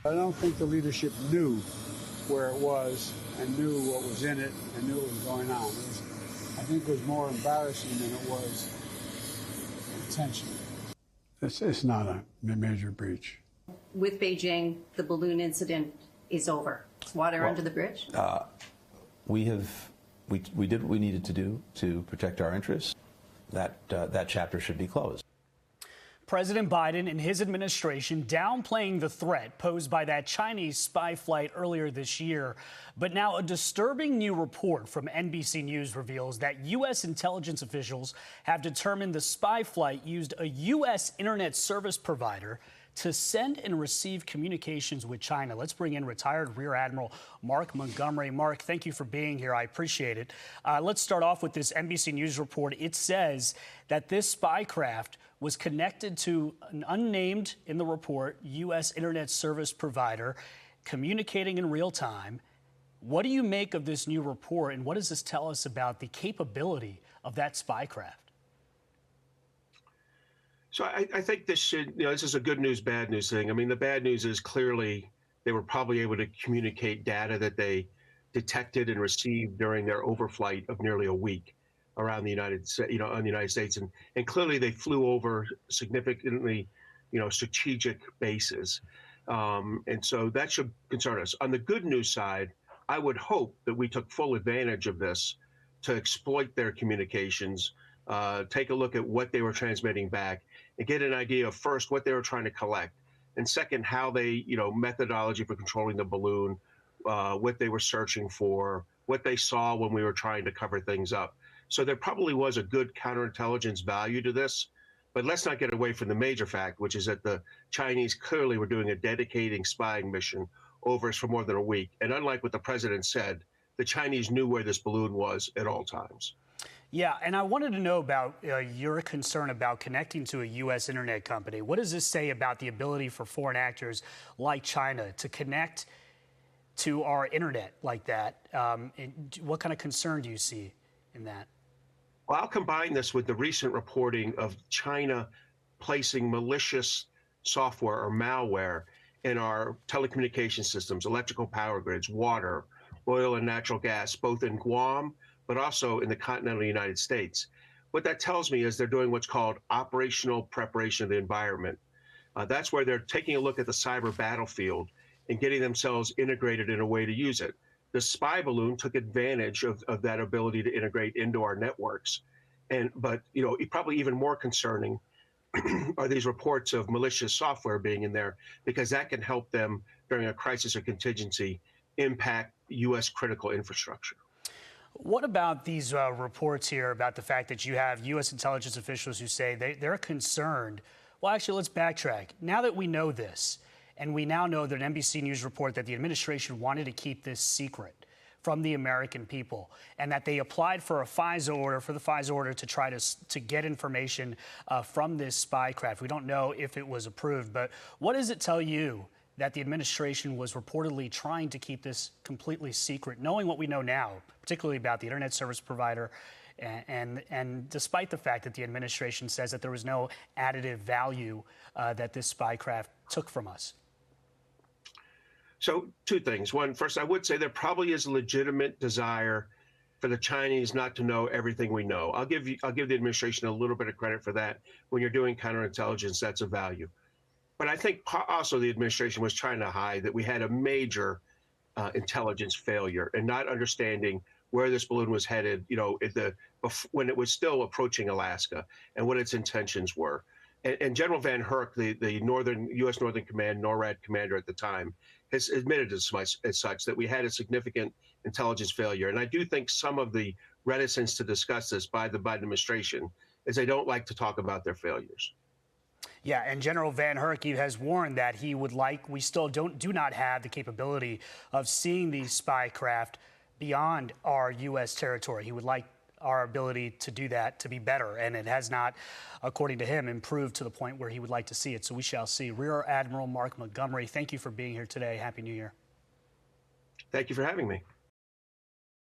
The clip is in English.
I don't think the leadership knew where it was and knew what was in it and knew what was going on. I think it was more embarrassing than it was intentional. It's not a major breach. With Beijing, the balloon incident is over. Water under the bridge? We did what we needed to do to protect our interests. That chapter should be closed. President Biden and his administration downplaying the threat posed by that Chinese spy flight earlier this year. But now a disturbing new report from NBC News reveals that U.S. intelligence officials have determined the spy flight used a U.S. internet service provider to send and receive communications with China. Let's bring in retired Rear Admiral Mark Montgomery. Mark, thank you for being here. I appreciate it. Let's start off with this NBC News report. It says that this spy craft was connected to an unnamed, in the report, U.S. internet service provider communicating in real time. What do you make of this new report, and what does this tell us about the capability of that spy craft? So I think this is a good news, bad news thing. I mean, the bad news is clearly they were probably able to communicate data that they detected and received during their overflight of nearly a week around the United States, and clearly they flew over significantly, strategic bases, and so that should concern us. On the good news side, I would hope that we took full advantage of this to exploit their communications, take a look at what they were transmitting back, and get an idea of first what they were trying to collect, and second how they, methodology for controlling the balloon, what they were searching for, what they saw when we were trying to cover things up. So there probably was a good counterintelligence value to this, but let's not get away from the major fact, which is that the Chinese clearly were doing a dedicated spying mission over us for more than a week. And unlike what the president said, the Chinese knew where this balloon was at all times. Yeah, and I wanted to know about your concern about connecting to a U.S. internet company. What does this say about the ability for foreign actors like China to connect to our internet like that? And what kind of concern do you see in that? Well, I'll combine this with the recent reporting of China placing malicious software or malware in our telecommunication systems, electrical power grids, water, oil and natural gas, both in Guam, but also in the continental United States. What that tells me is they're doing what's called operational preparation of the environment. That's where they're taking a look at the cyber battlefield and getting themselves integrated in a way to use it. The spy balloon took advantage of that ability to integrate into our networks. But probably even more concerning are these reports of malicious software being in there, because that can help them during a crisis or contingency impact U.S. critical infrastructure. What about these reports here about the fact that you have U.S. intelligence officials who say they're concerned? Well, actually, let's backtrack. Now that we know this, and we now know that an NBC News report that the administration wanted to keep this secret from the American people, and that they applied for the FISA order to try to get information from this spy craft. We don't know if it was approved, but what does it tell you that the administration was reportedly trying to keep this completely secret, knowing what we know now, particularly about the internet service provider, and despite the fact that the administration says that there was no additive value that this spy craft took from us? So two things. One, first, I would say there probably is a legitimate desire for the Chinese not to know everything we know. I'll give the administration a little bit of credit for that. When you're doing counterintelligence, that's a value. But I think also the administration was trying to hide that we had a major intelligence failure and not understanding where this balloon was headed, when it was still approaching Alaska, and what its intentions were. And General Van Herk, the U.S. Northern Command, NORAD commander at the time, has admitted as such that we had a significant intelligence failure. And I do think some of the reticence to discuss this by the Biden administration is they don't like to talk about their failures. Yeah, and General Van Herk has warned that we still do not have the capability of seeing these spy craft beyond our U.S. territory. He would like our ability to do that to be better, and it has not, according to him, improved to the point where he would like to see it. So we shall see. Rear Admiral Mark Montgomery, thank you for being here today. Happy New Year. Thank you for having me.